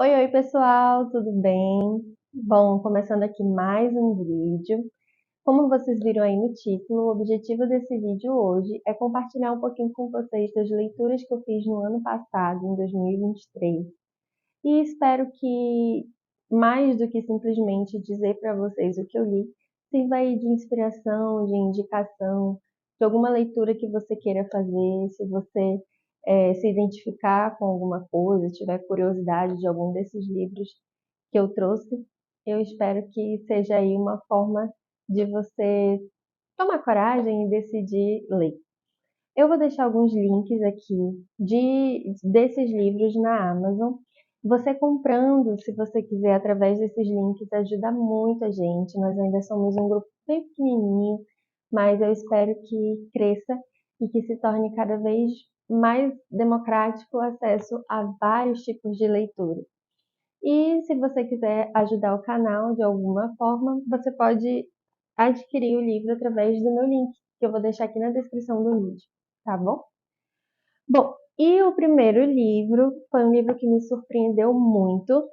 Oi, oi pessoal, tudo bem? Bom, começando aqui mais um vídeo. Como vocês viram aí no título, o objetivo desse vídeo hoje é compartilhar um pouquinho com vocês das leituras que eu fiz no ano passado, em 2023. E espero que, mais do que simplesmente dizer para vocês o que eu li, sirva aí de inspiração, de indicação, de alguma leitura que você queira fazer, se você se identificar com alguma coisa, tiver curiosidade de algum desses livros que eu trouxe, eu espero que seja aí uma forma de você tomar coragem e decidir ler. Eu vou deixar alguns links aqui desses livros na Amazon. Você comprando, se você quiser, através desses links, ajuda muito a gente. Nós ainda somos um grupo bem pequenininho, mas eu espero que cresça e que se torne cada vez mais democrático o acesso a vários tipos de leitura. E se você quiser ajudar o canal de alguma forma, você pode adquirir o livro através do meu link, que eu vou deixar aqui na descrição do vídeo, tá bom? Bom, e o primeiro livro foi um livro que me surpreendeu muito,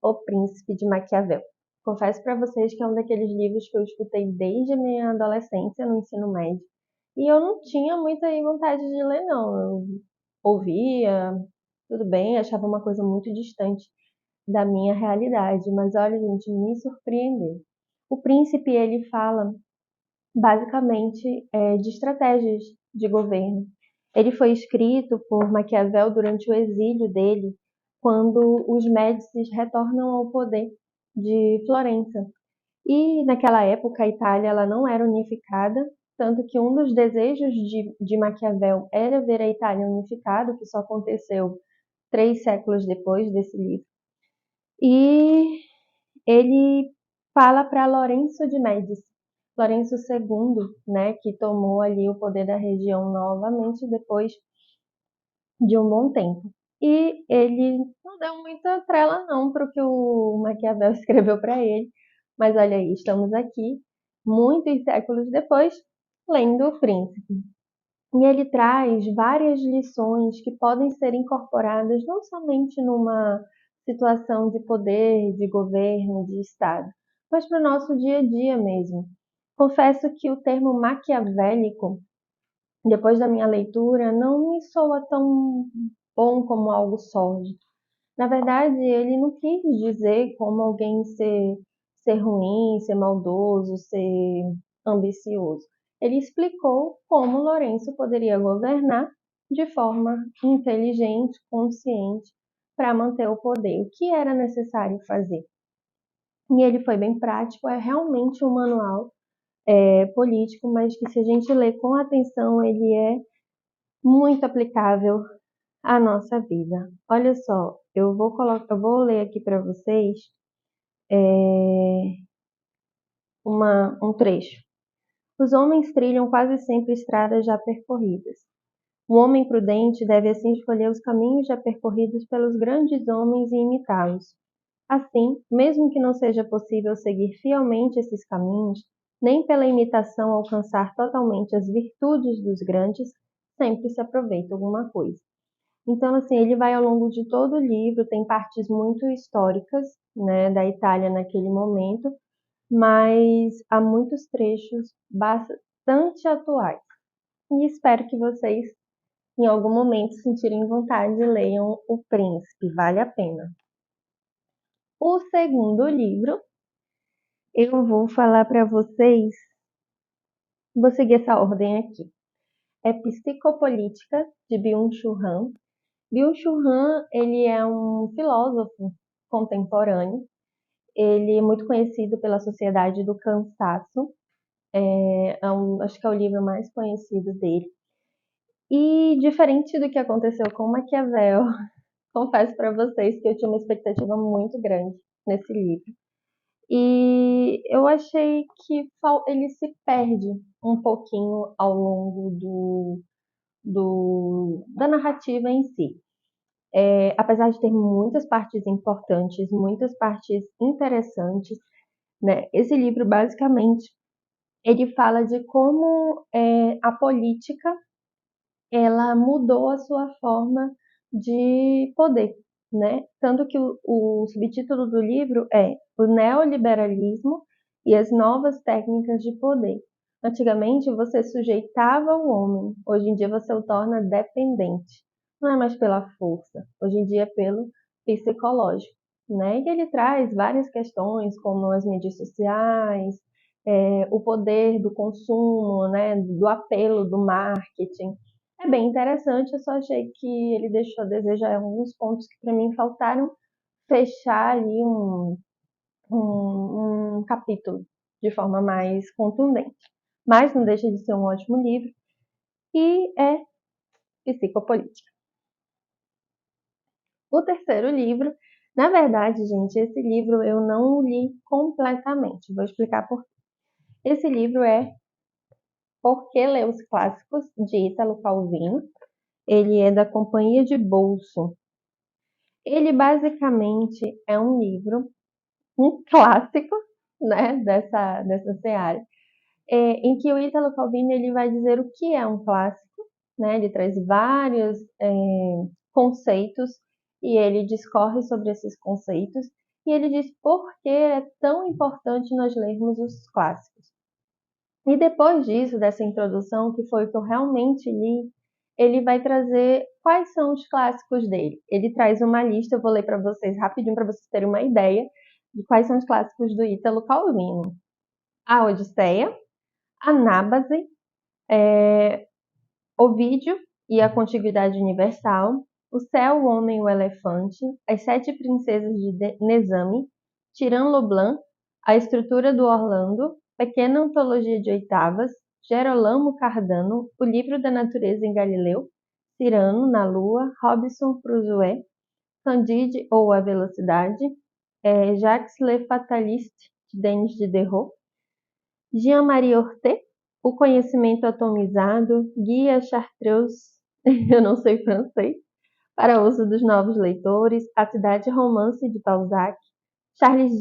O Príncipe de Maquiavel. Confesso para vocês que é um daqueles livros que eu escutei desde a minha adolescência no ensino médio, e eu não tinha muita vontade de ler, não. Eu ouvia, tudo bem, achava uma coisa muito distante da minha realidade, mas olha, gente, me surpreendeu. O Príncipe, ele fala basicamente de estratégias de governo. Ele foi escrito por Maquiavel durante o exílio dele, quando os Médicis retornam ao poder de Florença. E naquela época a Itália ela não era unificada, tanto que um dos desejos de Maquiavel era ver a Itália unificada, o que só aconteceu 3 séculos depois desse livro. E ele fala para Lourenço de Médici, Lourenço II, né, que tomou ali o poder da região novamente depois de um bom tempo. E ele não deu muita trela não para o que o Maquiavel escreveu para ele, mas olha aí, estamos aqui, muitos séculos depois, lendo O Príncipe. E ele traz várias lições que podem ser incorporadas não somente numa situação de poder, de governo, de Estado, mas para o nosso dia a dia mesmo. Confesso que o termo maquiavélico, depois da minha leitura, não me soa tão bom como algo sórdido. Na verdade, ele não quis dizer como alguém ser ruim, ser maldoso, ser ambicioso. Ele explicou como Lourenço poderia governar de forma inteligente, consciente, para manter o poder, o que era necessário fazer. E ele foi bem prático, é realmente um manual político, mas que se a gente ler com atenção, ele é muito aplicável à nossa vida. Olha só, eu vou ler aqui para vocês um trecho. Os homens trilham quase sempre estradas já percorridas. O homem prudente deve assim escolher os caminhos já percorridos pelos grandes homens e imitá-los. Assim, mesmo que não seja possível seguir fielmente esses caminhos, nem pela imitação alcançar totalmente as virtudes dos grandes, sempre se aproveita alguma coisa. Então, assim, ele vai ao longo de todo o livro, tem partes muito históricas, né, da Itália naquele momento, mas há muitos trechos bastante atuais. E espero que vocês, em algum momento, sentirem vontade e leiam O Príncipe, vale a pena. O segundo livro, eu vou falar para vocês, vou seguir essa ordem aqui. É Psicopolítica, de Byung-Chul Han. Byung-Chul Han, ele é um filósofo contemporâneo. Ele é muito conhecido pela Sociedade do Cansaço. Acho que é o livro mais conhecido dele. E diferente do que aconteceu com Maquiavel, confesso para vocês que eu tinha uma expectativa muito grande nesse livro. E eu achei que ele se perde um pouquinho ao longo da narrativa em si. Apesar de ter muitas partes importantes, muitas partes interessantes, né? Esse livro basicamente ele fala de como a política ela mudou a sua forma de poder. né? Tanto que o subtítulo do livro é O Neoliberalismo e as Novas Técnicas de Poder. Antigamente você sujeitava o homem, hoje em dia você o torna dependente. Não é mais pela força, hoje em dia é pelo psicológico, né? E ele traz várias questões, como as mídias sociais, o poder do consumo, né? Do apelo do marketing. É bem interessante, eu só achei que ele deixou a desejar em alguns pontos que para mim faltaram fechar ali um capítulo de forma mais contundente. Mas não deixa de ser um ótimo livro e é psicopolítica. O terceiro livro, na verdade, gente, esse livro eu não li completamente. Vou explicar por quê. Esse livro é Por que Ler os Clássicos, de Ítalo Calvino. Ele é da Companhia de Bolso. Ele basicamente é um livro, um clássico, né, dessa seara, em que o Ítalo Calvino ele vai dizer o que é um clássico, né? Ele traz vários conceitos e ele discorre sobre esses conceitos e ele diz por que é tão importante nós lermos os clássicos. E depois disso, dessa introdução, que foi o que eu realmente li, ele vai trazer quais são os clássicos dele. Ele traz uma lista, eu vou ler para vocês rapidinho para vocês terem uma ideia de quais são os clássicos do Ítalo Calvino. A Odisseia, Anábase, Ovídio e a Contiguidade Universal, O Céu, o Homem e o Elefante, As Sete Princesas de Nezami, Tirã Leblanc, A Estrutura do Orlando, Pequena Antologia de Oitavas, Gerolamo Cardano, O Livro da Natureza em Galileu, Cyrano na Lua, Robinson Crusoe, Candide ou A Velocidade, Jacques Le Fataliste, de Denis Diderot, Jean-Marie Hortet, O Conhecimento Atomizado, Guia Chartreuse, eu não sei francês, para uso dos novos leitores, A Cidade Romance de Balzac, Charles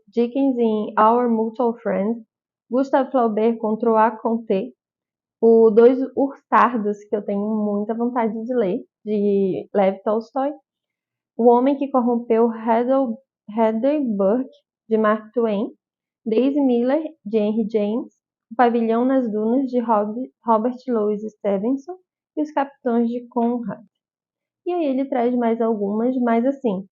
Dickens em Our Mutual Friend, Gustave Flaubert com Trois Comtés, o Dois Urtardos, que eu tenho muita vontade de ler, de Lev Tolstói, O Homem que Corrompeu Heidelberg, de Mark Twain, Daisy Miller, de Henry James, O Pavilhão nas Dunas, de Robert Louis Stevenson e Os Capitães de Conrad. E aí ele traz mais algumas, mas assim,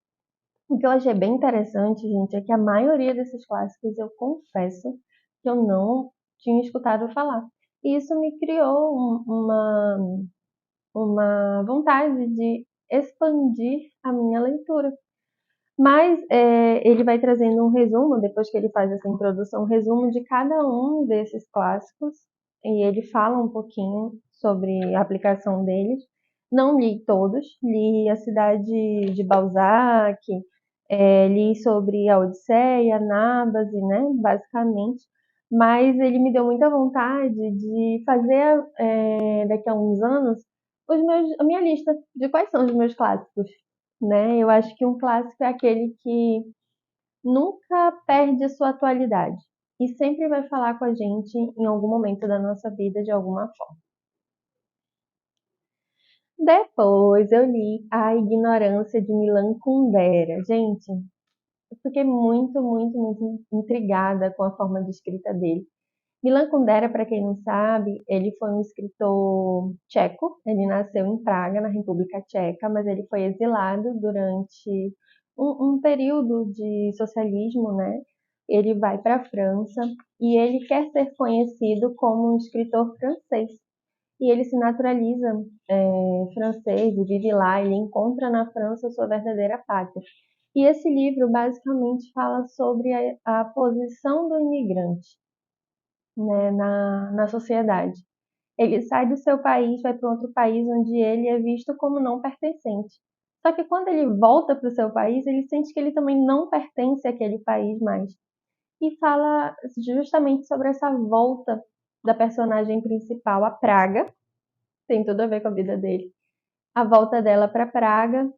o que eu achei bem interessante, gente, é que a maioria desses clássicos eu confesso que eu não tinha escutado falar. E isso me criou uma vontade de expandir a minha leitura. Mas ele vai trazendo um resumo, depois que ele faz essa introdução, um resumo de cada um desses clássicos, e ele fala um pouquinho sobre a aplicação deles. Não li todos, li A Cidade de Balzac, li sobre a Odisseia, Nábase, né, basicamente, mas ele me deu muita vontade de fazer, daqui a uns anos, a minha lista de quais são os meus clássicos, né? Eu acho que um clássico é aquele que nunca perde a sua atualidade e sempre vai falar com a gente em algum momento da nossa vida de alguma forma. Depois eu li A Ignorância de Milan Kundera. Gente, eu fiquei muito intrigada com a forma de escrita dele. Milan Kundera, para quem não sabe, ele foi um escritor tcheco. Ele nasceu em Praga, na República Tcheca, mas ele foi exilado durante um período de socialismo, né? Ele vai para a França e ele quer ser conhecido como um escritor francês. E ele se naturaliza francês e vive lá. Ele encontra na França sua verdadeira pátria. E esse livro basicamente fala sobre a posição do imigrante, né, na sociedade. Ele sai do seu país, vai para outro país onde ele é visto como não pertencente. Só que quando ele volta para o seu país, ele sente que ele também não pertence àquele país mais. E fala justamente sobre essa volta da personagem principal a Praga, tem tudo a ver com a vida dele. A volta dela para Praga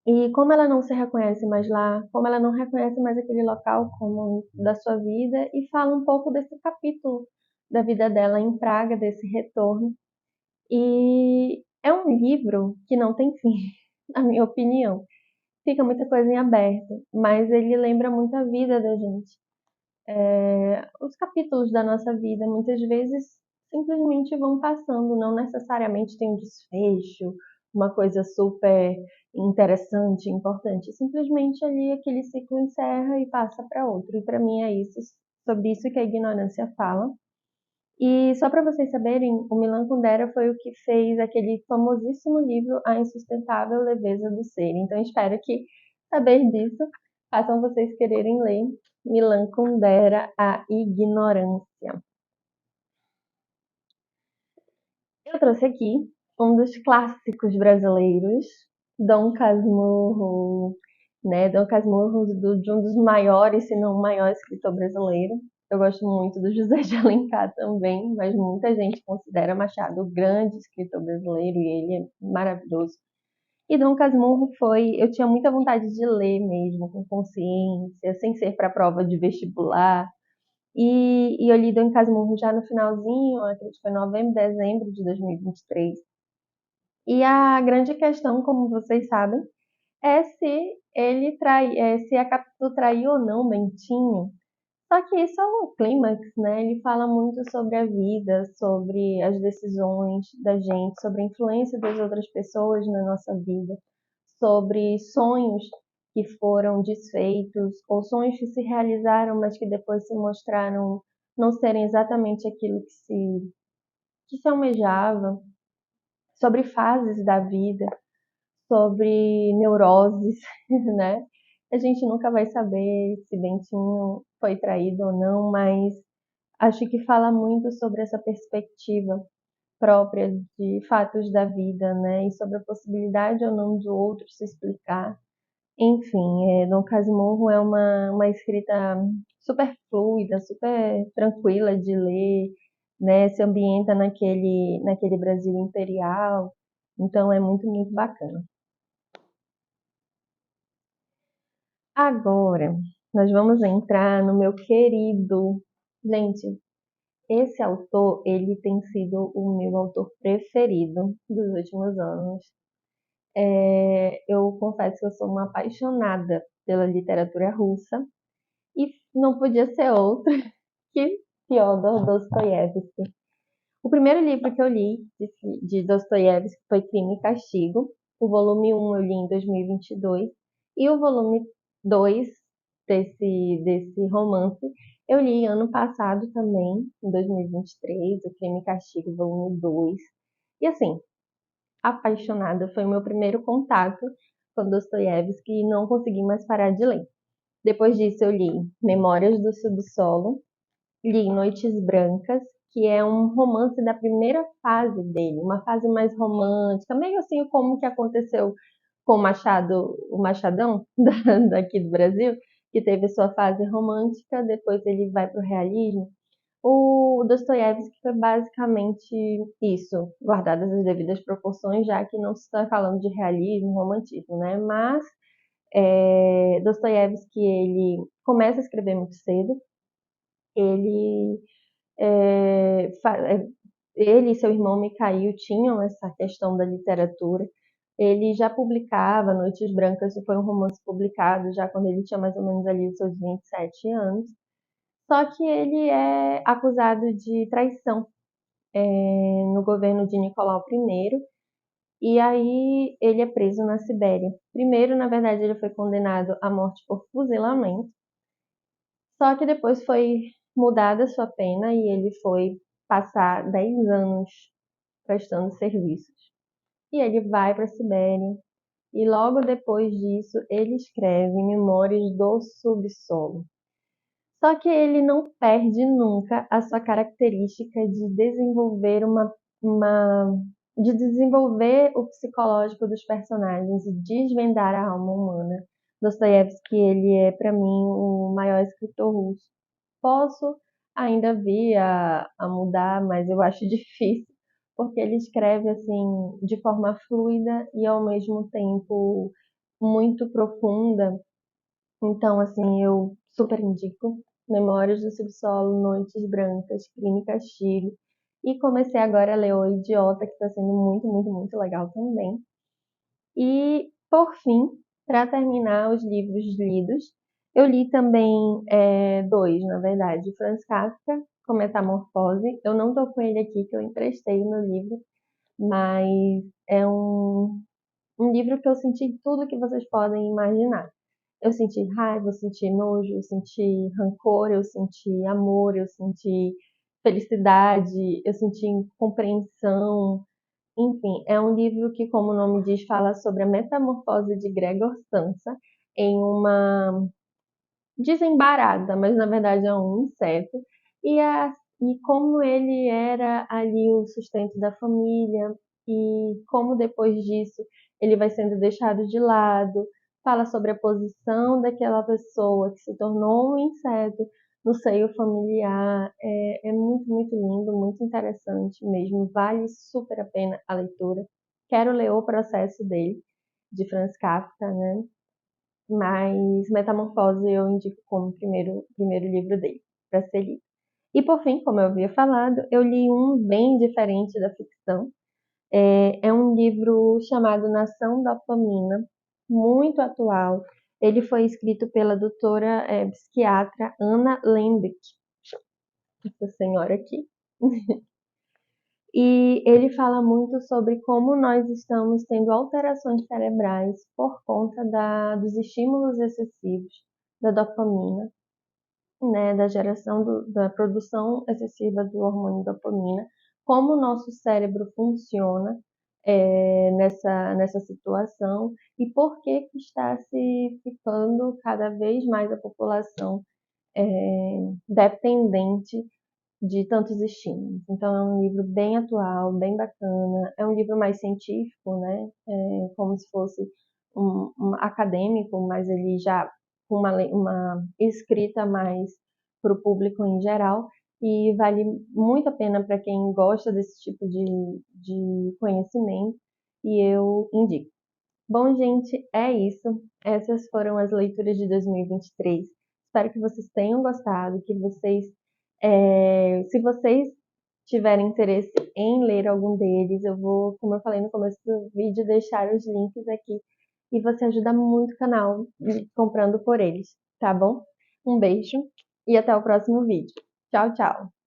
e como ela não se reconhece mais lá, como ela não reconhece mais aquele local como da sua vida, e fala um pouco desse capítulo da vida dela em Praga, desse retorno. E é um livro que não tem fim, na minha opinião. fica muita coisa em aberto, mas ele lembra muito a vida da gente. Os capítulos da nossa vida muitas vezes simplesmente vão passando, não necessariamente tem um desfecho, uma coisa super interessante, importante. Simplesmente ali aquele ciclo encerra e passa para outro. E para mim é isso, sobre isso que a ignorância fala. E só para vocês saberem, o Milan Kundera foi o que fez aquele famosíssimo livro A Insustentável Leveza do Ser. Então espero que saber disso façam vocês quererem ler Milan Kundera, A Ignorância. Eu trouxe aqui um dos clássicos brasileiros, Dom Casmurro, né? Dom Casmurro de um dos maiores, se não o maior escritor brasileiro. Eu gosto muito do José de Alencar também, mas muita gente considera Machado o grande escritor brasileiro e ele é maravilhoso. E Dom Casmurro eu tinha muita vontade de ler mesmo, com consciência, sem ser para prova de vestibular. E eu li Dom Casmurro já no finalzinho, acredito que foi novembro, dezembro de 2023. E a grande questão, como vocês sabem, é se se a Capitu traiu ou não Bentinho. Só que isso é um clímax, né? Ele fala muito sobre a vida, sobre as decisões da gente, sobre a influência das outras pessoas na nossa vida, sobre sonhos que foram desfeitos ou sonhos que se realizaram, mas que depois se mostraram não serem exatamente aquilo que se almejava, sobre fases da vida, sobre neuroses, né? A gente nunca vai saber se Bentinho foi traído ou não, mas acho que fala muito sobre essa perspectiva própria de fatos da vida, né? E sobre a possibilidade ou não do outro se explicar. Enfim, Dom Casmurro é uma escrita super fluida, super tranquila de ler, né? Se ambienta naquele Brasil imperial. Então é muito, muito bacana. Agora, nós vamos entrar no meu querido. Gente, esse autor, ele tem sido o meu autor preferido dos últimos anos. Eu confesso que eu sou uma apaixonada pela literatura russa e não podia ser outro que Fyodor Dostoiévski. O primeiro livro que eu li de Dostoiévski foi Crime e Castigo. O volume 1 eu li em 2022 e o volume 2 desse romance eu li ano passado também, em 2023, o Crime e Castigo, volume 2. E assim, apaixonada, foi o meu primeiro contato com Dostoiévski e não consegui mais parar de ler. Depois disso eu li Memórias do Subsolo, li Noites Brancas, que é um romance da primeira fase dele, uma fase mais romântica, meio assim como que aconteceu com o Machado, o Machadão daqui do Brasil, que teve sua fase romântica, depois ele vai para o realismo. O Dostoiévski foi basicamente isso, guardadas as devidas proporções, já que não se está falando de realismo, romantismo, né? Mas Dostoiévski, ele começa a escrever muito cedo, ele, é, ele e seu irmão Mikhail tinham essa questão da literatura. Ele já publicava Noites Brancas, foi um romance publicado já quando ele tinha mais ou menos ali os seus 27 anos. Só que ele é acusado de traição no governo de Nicolau I, e aí ele é preso na Sibéria. Primeiro, na verdade, ele foi condenado à morte por fuzilamento, só que depois foi mudada sua pena e ele foi passar 10 anos prestando serviços. E ele vai para a Sibéria, e logo depois disso ele escreve Memórias do Subsolo. Só que ele não perde nunca a sua característica de uma de desenvolver o psicológico dos personagens e desvendar a alma humana. Dostoiévski, ele é para mim o maior escritor russo. Posso ainda vir a mudar, mas eu acho difícil, porque ele escreve assim de forma fluida e ao mesmo tempo muito profunda. Então, assim, eu super indico Memórias do Subsolo, Noites Brancas, Crime e Castigo. E comecei agora a ler O Idiota, que está sendo muito, muito, muito legal também. E, por fim, para terminar os livros lidos. Eu li também dois, na verdade, Franz Kafka, com Metamorfose. Eu não estou com ele aqui, que eu emprestei o meu livro, mas é um livro que eu senti tudo que vocês podem imaginar. Eu senti raiva, eu senti nojo, eu senti rancor, eu senti amor, eu senti felicidade, eu senti compreensão. Enfim, é um livro que, como o nome diz, fala sobre a metamorfose de Gregor Samsa em uma desembarada, mas na verdade é um inseto, e como ele era ali o sustento da família, e como depois disso ele vai sendo deixado de lado, fala sobre a posição daquela pessoa que se tornou um inseto no seio familiar. É muito, muito lindo, muito interessante mesmo, vale super a pena a leitura. Quero ler O Processo dele, de Franz Kafka, né? Mas Metamorfose eu indico como primeiro livro dele, para ser lido. E por fim, como eu havia falado, eu li um bem diferente da ficção. É um livro chamado Nação Dopamina, muito atual. Ele foi escrito pela doutora psiquiatra Anna Lembke, essa senhora aqui. E ele fala muito sobre como nós estamos tendo alterações cerebrais por conta dos estímulos excessivos da dopamina, né, da geração da produção excessiva do hormônio dopamina, como o nosso cérebro funciona nessa situação e por que está se ficando cada vez mais a população dependente de tantos estímulos. Então é um livro bem atual, bem bacana, é um livro mais científico, né? Como se fosse um acadêmico, mas ele já com uma escrita mais para o público em geral, e vale muito a pena para quem gosta desse tipo de conhecimento, e eu indico. Bom, gente, é isso. Essas foram as leituras de 2023. Espero que vocês tenham gostado, que se vocês tiverem interesse em ler algum deles, eu vou, como eu falei no começo do vídeo, deixar os links aqui e você ajuda muito o canal comprando por eles, tá bom? Um beijo e até o próximo vídeo. Tchau, tchau!